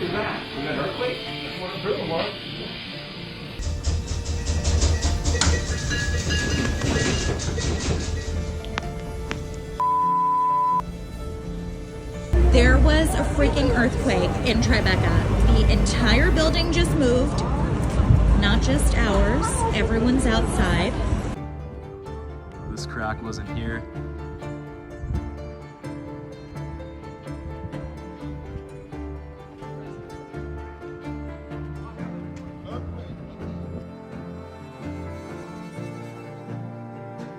is that? We got an earthquake? That's what it really was. There was a freaking earthquake in Tribeca. The entire building just moved, not just ours. Everyone's outside. This crack wasn't here,